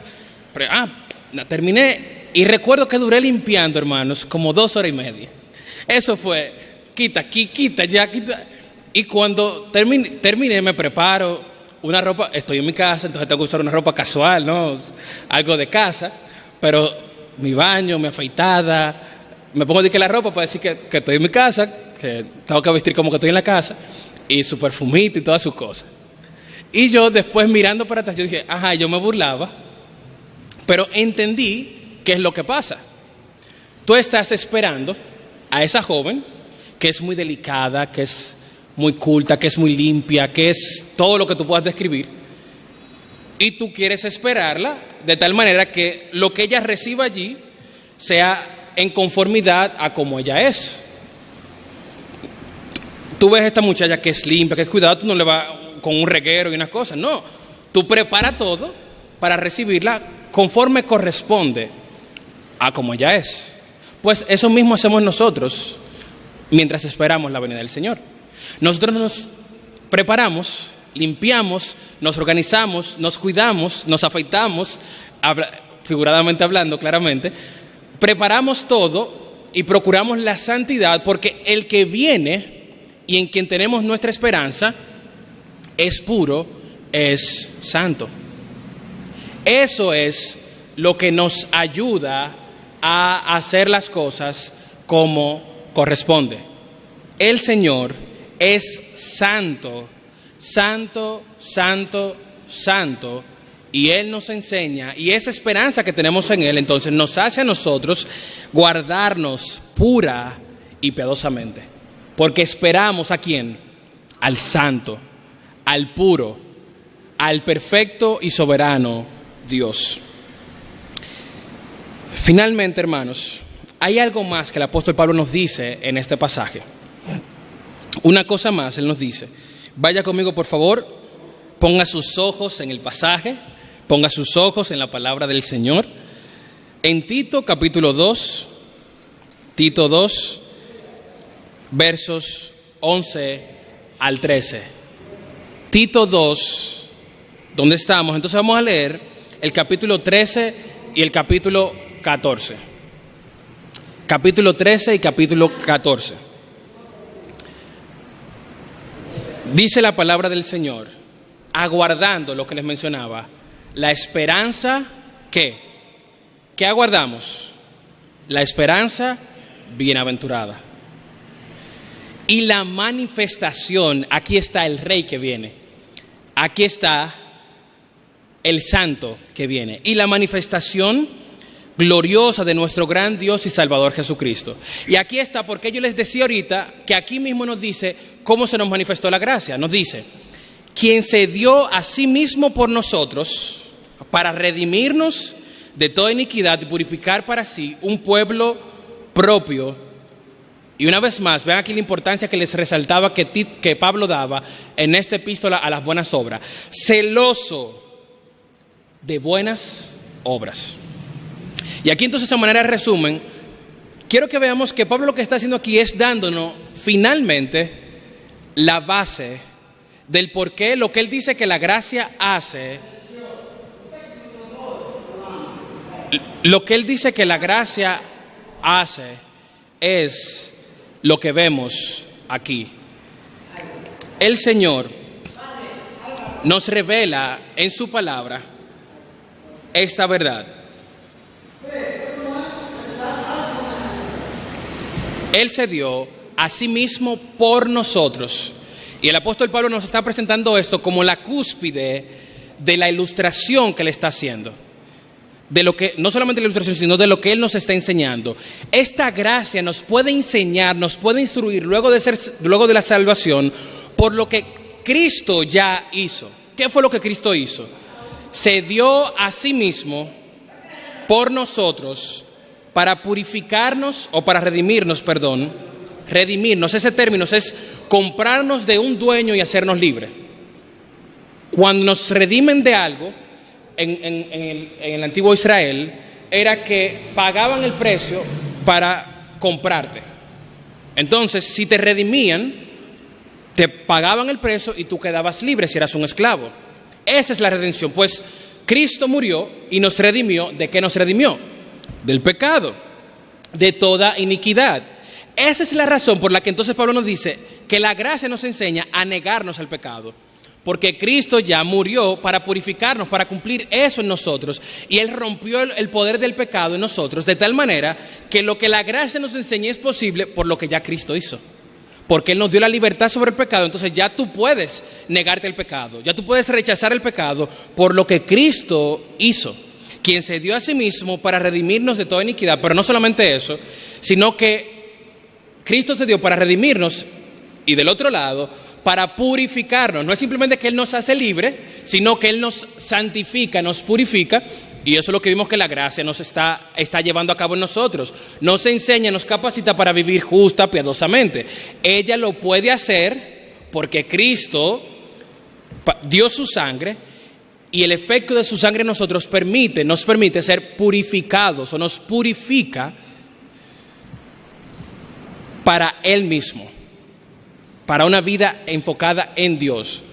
terminé, y recuerdo que duré limpiando, hermanos, como 2 horas y media. Eso fue, quita aquí, quita allá, quita. Y cuando terminé, me preparo una ropa, estoy en mi casa, entonces tengo que usar una ropa casual, ¿no? Algo de casa, pero mi baño, mi afeitada, me pongo de que la ropa para decir que estoy en mi casa, que tengo que vestir como que estoy en la casa, y su perfumito y todas sus cosas. Y yo después mirando para atrás, yo dije, ajá, yo me burlaba, pero entendí qué es lo que pasa. Tú estás esperando a esa joven que es muy delicada, que es muy culta, que es muy limpia, que es todo lo que tú puedas describir, y tú quieres esperarla de tal manera que lo que ella reciba allí sea en conformidad a como ella es. Tú ves a esta muchacha que es limpia, que es cuidada, tú no le vas con un reguero y unas cosas, no. Tú preparas todo para recibirla conforme corresponde a como ella es. Pues eso mismo hacemos nosotros mientras esperamos la venida del Señor. Nosotros nos preparamos, limpiamos, nos organizamos, nos cuidamos, nos afeitamos, figuradamente hablando, claramente, preparamos todo y procuramos la santidad, porque el que viene y en quien tenemos nuestra esperanza es puro, es santo. Eso es lo que nos ayuda a hacer las cosas como corresponde. El Señor es santo, santo, santo, santo, y Él nos enseña, y esa esperanza que tenemos en Él, entonces nos hace a nosotros guardarnos pura y piadosamente, porque esperamos ¿a quién? Al santo, al puro, al perfecto y soberano Dios. Finalmente, hermanos, hay algo más que el apóstol Pablo nos dice en este pasaje. Una cosa más, él nos dice. Vaya conmigo, por favor, ponga sus ojos en el pasaje, ponga sus ojos en la palabra del Señor. En Tito, capítulo 2, Tito 2, versos 11 al 13. Tito 2, ¿dónde estamos? Entonces vamos a leer el capítulo 13 y el capítulo 14. Capítulo 13 y capítulo 14. Dice la palabra del Señor, aguardando lo que les mencionaba, la esperanza, ¿qué? ¿Qué aguardamos? La esperanza bienaventurada. Y la manifestación, aquí está el Rey que viene. Aquí está el Santo que viene. Y la manifestación gloriosa de nuestro gran Dios y Salvador Jesucristo. Y aquí está, porque yo les decía ahorita que aquí mismo nos dice cómo se nos manifestó la gracia. Nos dice, quien se dio a sí mismo por nosotros para redimirnos de toda iniquidad y purificar para sí un pueblo propio. Y una vez más, vean aquí la importancia que les resaltaba que Pablo daba en esta epístola a las buenas obras. Celoso de buenas obras. Y aquí entonces, a manera de resumen, quiero que veamos que Pablo lo que está haciendo aquí es dándonos finalmente la base del por qué lo que él dice que la gracia hace. Lo que él dice que la gracia hace es lo que vemos aquí. El Señor nos revela en su palabra esta verdad. Él se dio a sí mismo por nosotros. Y el apóstol Pablo nos está presentando esto como la cúspide de la ilustración que le está haciendo. De lo que, no solamente la ilustración, sino de lo que él nos está enseñando. Esta gracia nos puede enseñar, nos puede instruir luego de la salvación por lo que Cristo ya hizo. ¿Qué fue lo que Cristo hizo? Se dio a sí mismo por nosotros para purificarnos o para redimirnos, redimirnos, ese término es comprarnos de un dueño y hacernos libres. Cuando nos redimen de algo, en el antiguo Israel, era que pagaban el precio para comprarte. Entonces, si te redimían, te pagaban el precio y tú quedabas libre si eras un esclavo. Esa es la redención, pues Cristo murió y nos redimió. ¿De qué nos redimió? Del pecado, de toda iniquidad. Esa es la razón por la que entonces Pablo nos dice que la gracia nos enseña a negarnos al pecado. Porque Cristo ya murió para purificarnos, para cumplir eso en nosotros. Y Él rompió el poder del pecado en nosotros, de tal manera que lo que la gracia nos enseña es posible por lo que ya Cristo hizo. Porque Él nos dio la libertad sobre el pecado, entonces ya tú puedes negarte el pecado, ya tú puedes rechazar el pecado por lo que Cristo hizo. Quien se dio a sí mismo para redimirnos de toda iniquidad, pero no solamente eso, sino que Cristo se dio para redimirnos y del otro lado, para purificarnos. No es simplemente que Él nos hace libre, sino que Él nos santifica, nos purifica. Y eso es lo que vimos que la gracia nos está llevando a cabo en nosotros. Nos enseña, nos capacita para vivir justa, piadosamente. Ella lo puede hacer porque Cristo dio su sangre y el efecto de su sangre en nosotros nos permite ser purificados o nos purifica para Él mismo. Para una vida enfocada en Dios,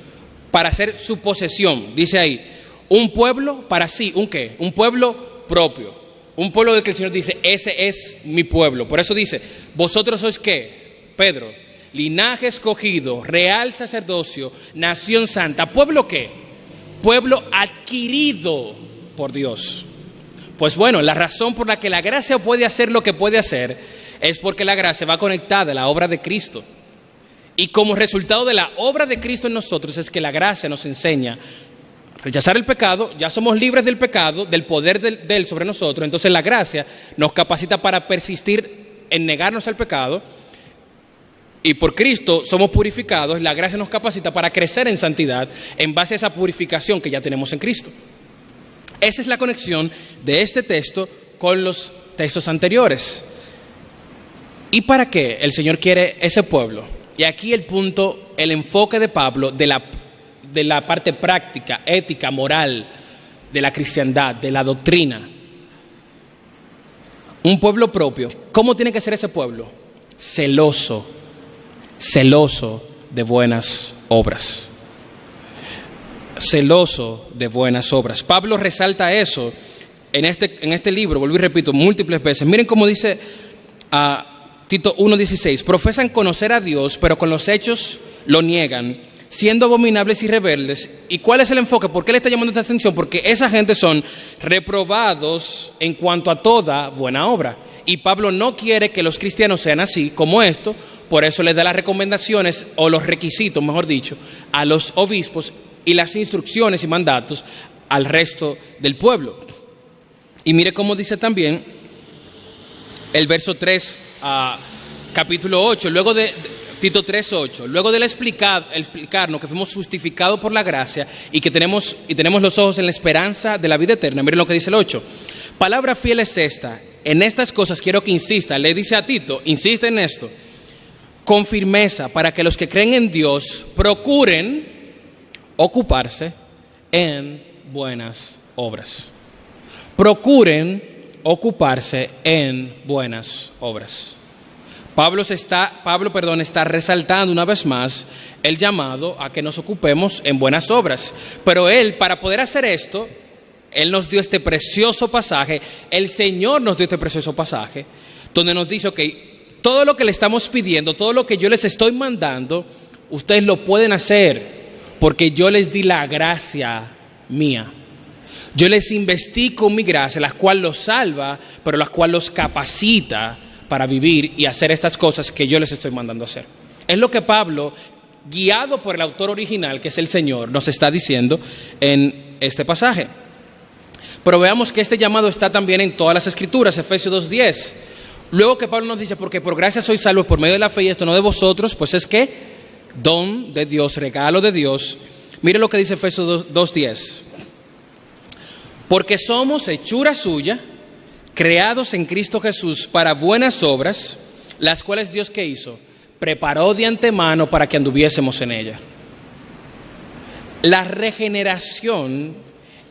para ser su posesión, dice ahí, un pueblo para sí, ¿un qué? Un pueblo propio, un pueblo del que el Señor dice, ese es mi pueblo. Por eso dice, vosotros sois ¿qué? Pedro, linaje escogido, real sacerdocio, nación santa. ¿Pueblo qué? Pueblo adquirido por Dios. Pues bueno, la razón por la que la gracia puede hacer lo que puede hacer es porque la gracia va conectada a la obra de Cristo. Y como resultado de la obra de Cristo en nosotros es que la gracia nos enseña a rechazar el pecado. Ya somos libres del pecado, del poder de Él sobre nosotros. Entonces la gracia nos capacita para persistir en negarnos al pecado. Y por Cristo somos purificados. La gracia nos capacita para crecer en santidad en base a esa purificación que ya tenemos en Cristo. Esa es la conexión de este texto con los textos anteriores. ¿Y para qué el Señor quiere ese pueblo? Y aquí el punto, el enfoque de Pablo de la parte práctica, ética, moral de la cristiandad, de la doctrina. Un pueblo propio. ¿Cómo tiene que ser ese pueblo? Celoso de buenas obras. Celoso de buenas obras. Pablo resalta eso en este libro, vuelvo y repito, múltiples veces. Miren cómo dice Tito 1:16, profesan conocer a Dios, pero con los hechos lo niegan, siendo abominables y rebeldes. ¿Y cuál es el enfoque? ¿Por qué le está llamando esta atención? Porque esa gente son reprobados en cuanto a toda buena obra. Y Pablo no quiere que los cristianos sean así como esto, por eso les da las recomendaciones, o los requisitos, mejor dicho, a los obispos y las instrucciones y mandatos al resto del pueblo. Y mire cómo dice también el verso 3, capítulo 8, luego de Tito 3:8, luego de explicarnos que fuimos justificados por la gracia y que tenemos los ojos en la esperanza de la vida eterna. Miren lo que dice el 8. Palabra fiel es esta: en estas cosas quiero que insista. Le dice a Tito, insiste en esto, con firmeza, para que los que creen en Dios procuren ocuparse en buenas obras. Procuren ocuparse en buenas obras. Pablo está resaltando una vez más el llamado a que nos ocupemos en buenas obras. Pero él, para poder hacer esto, él nos dio este precioso pasaje, el Señor nos dio este precioso pasaje, donde nos dice, ok, todo lo que le estamos pidiendo, todo lo que yo les estoy mandando, ustedes lo pueden hacer, porque yo les di la gracia mía. Yo les investí con mi gracia, la cual los salva, pero la cual los capacita para vivir y hacer estas cosas que yo les estoy mandando hacer. Es lo que Pablo, guiado por el autor original, que es el Señor, nos está diciendo en este pasaje. Pero veamos que este llamado está también en todas las Escrituras, Efesios 2:10. Luego que Pablo nos dice, porque por gracia sois salvos por medio de la fe, y esto no de vosotros, pues es que don de Dios, regalo de Dios. Mire lo que dice Efesios 2:10. Porque somos hechura suya, creados en Cristo Jesús para buenas obras, las cuales Dios, ¿qué hizo? Preparó de antemano para que anduviésemos en ella. La regeneración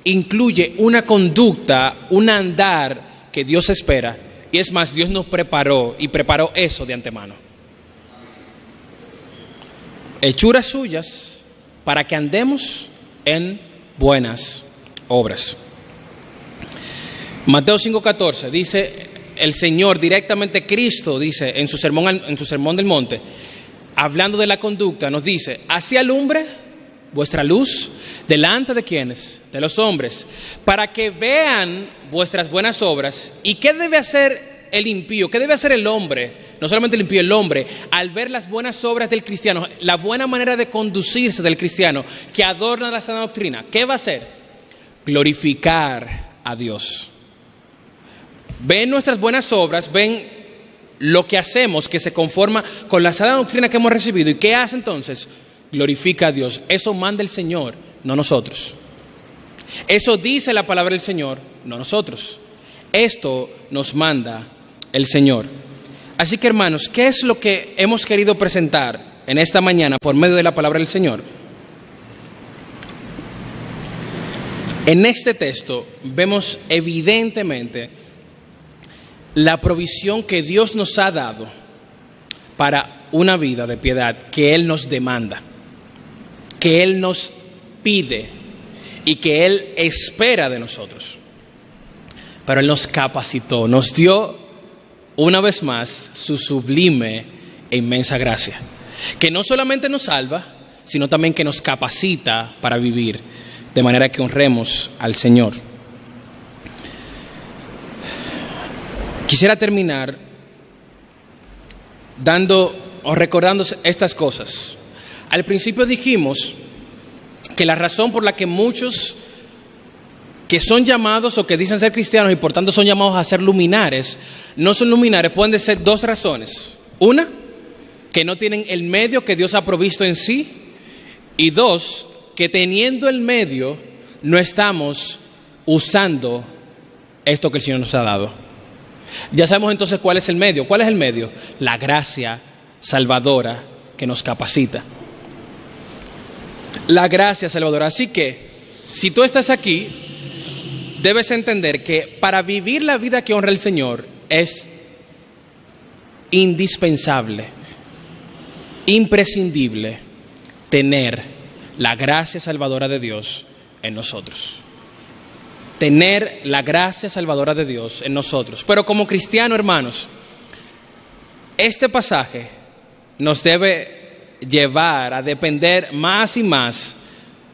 incluye una conducta, un andar que Dios espera. Y es más, Dios nos preparó y preparó eso de antemano. Hechuras suyas para que andemos en buenas obras. Mateo 5:14 dice el Señor, directamente Cristo dice en su sermón del monte, hablando de la conducta, nos dice: así alumbre vuestra luz delante de quienes, de los hombres, para que vean vuestras buenas obras. ¿Y qué debe hacer el impío? ¿Qué debe hacer el hombre? No solamente el impío, el hombre, al ver las buenas obras del cristiano, la buena manera de conducirse del cristiano que adorna la sana doctrina. ¿Qué va a hacer? Glorificar a Dios. Ven nuestras buenas obras, ven lo que hacemos que se conforma con la sana doctrina que hemos recibido. ¿Y qué hace entonces? Glorifica a Dios. Eso manda el Señor, no nosotros. Eso dice la palabra del Señor, no nosotros. Esto nos manda el Señor. Así que, hermanos, ¿qué es lo que hemos querido presentar en esta mañana por medio de la palabra del Señor? En este texto vemos evidentemente la provisión que Dios nos ha dado para una vida de piedad que Él nos demanda, que Él nos pide y que Él espera de nosotros. Pero Él nos capacitó, nos dio una vez más su sublime e inmensa gracia, que no solamente nos salva, sino también que nos capacita para vivir de manera que honremos al Señor. Quisiera terminar recordando estas cosas. Al principio dijimos que la razón por la que muchos que son llamados o que dicen ser cristianos y por tanto son llamados a ser luminares, no son luminares, pueden ser dos razones. Una, que no tienen el medio que Dios ha provisto en sí. Y dos, que teniendo el medio, no estamos usando esto que el Señor nos ha dado. Ya sabemos entonces cuál es el medio. ¿Cuál es el medio? La gracia salvadora que nos capacita. La gracia salvadora. Así que, si tú estás aquí, debes entender que para vivir la vida que honra al Señor es indispensable, imprescindible tener la gracia salvadora de Dios en nosotros. Tener la gracia salvadora de Dios en nosotros. Pero como cristiano, hermanos, este pasaje nos debe llevar a depender más y más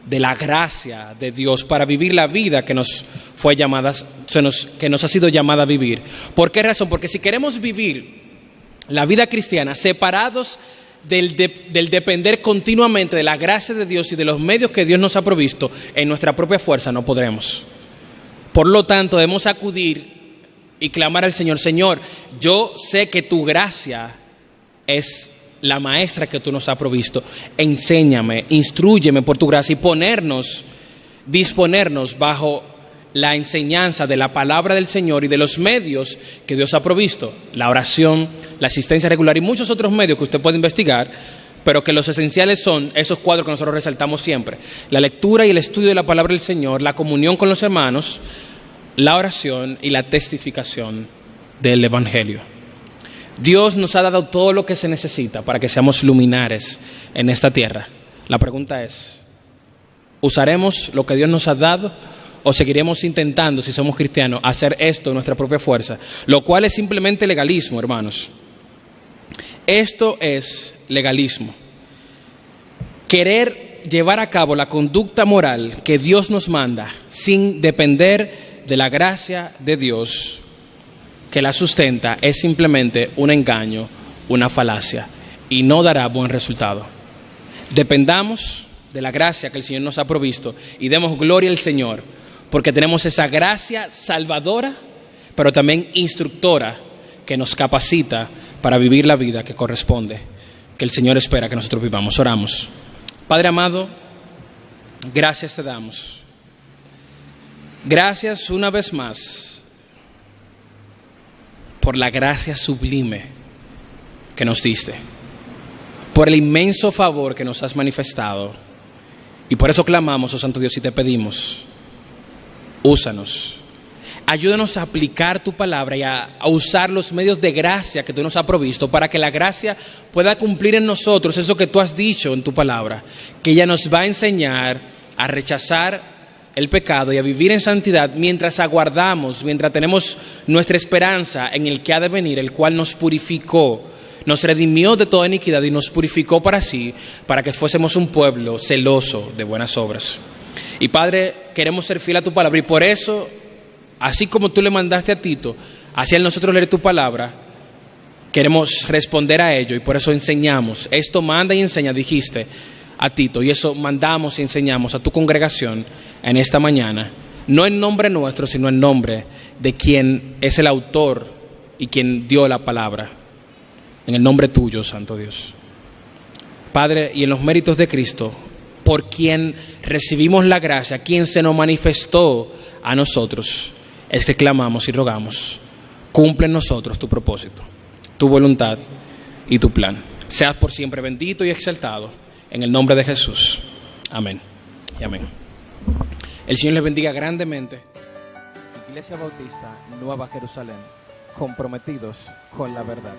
de la gracia de Dios para vivir la vida que nos fue llamada, que nos ha sido llamada a vivir. ¿Por qué razón? Porque si queremos vivir la vida cristiana separados del depender continuamente de la gracia de Dios y de los medios que Dios nos ha provisto en nuestra propia fuerza, no podremos. Por lo tanto, debemos acudir y clamar al Señor: Señor, yo sé que tu gracia es la maestra que tú nos has provisto. Enséñame, instrúyeme por tu gracia, y disponernos bajo la enseñanza de la palabra del Señor y de los medios que Dios ha provisto: la oración, la asistencia regular y muchos otros medios que usted puede investigar, pero que los esenciales son esos cuadros que nosotros resaltamos siempre: la lectura y el estudio de la palabra del Señor, la comunión con los hermanos, la oración y la testificación del Evangelio. Dios nos ha dado todo lo que se necesita para que seamos luminares en esta tierra. La pregunta es: ¿usaremos lo que Dios nos ha dado o seguiremos intentando, si somos cristianos, hacer esto en nuestra propia fuerza? Lo cual es simplemente legalismo, hermanos. Esto es legalismo. Querer llevar a cabo la conducta moral que Dios nos manda sin depender de la gracia de Dios que la sustenta es simplemente un engaño, una falacia, y no dará buen resultado. Dependamos de la gracia que el Señor nos ha provisto y demos gloria al Señor, porque tenemos esa gracia salvadora, pero también instructora, que nos capacita para vivir la vida que corresponde, que el Señor espera que nosotros vivamos. Oramos. Padre amado, gracias te damos. Gracias una vez más por la gracia sublime que nos diste, por el inmenso favor que nos has manifestado, y por eso clamamos, oh Santo Dios, y te pedimos: úsanos, ayúdanos a aplicar tu palabra y a usar los medios de gracia que tú nos has provisto, para que la gracia pueda cumplir en nosotros eso que tú has dicho en tu palabra, que ella nos va a enseñar a rechazar el pecado y a vivir en santidad mientras aguardamos, mientras tenemos nuestra esperanza en el que ha de venir, el cual nos purificó, nos redimió de toda iniquidad y nos purificó para sí, para que fuésemos un pueblo celoso de buenas obras. Y Padre, queremos ser fiel a tu palabra, y por eso, así como tú le mandaste a Tito, así al nosotros leer tu palabra, queremos responder a ello, y por eso enseñamos. Esto manda y enseña, dijiste a Tito, y eso mandamos y enseñamos a tu congregación en esta mañana, no en nombre nuestro, sino en nombre de quien es el autor y quien dio la palabra, en el nombre tuyo, Santo Dios. Padre, y en los méritos de Cristo, por quien recibimos la gracia, quien se nos manifestó a nosotros, es que clamamos y rogamos: cumple en nosotros tu propósito, tu voluntad y tu plan. Seas por siempre bendito y exaltado, en el nombre de Jesús. Amén y amén. El Señor les bendiga grandemente. Iglesia Bautista Nueva Jerusalén, comprometidos con la verdad.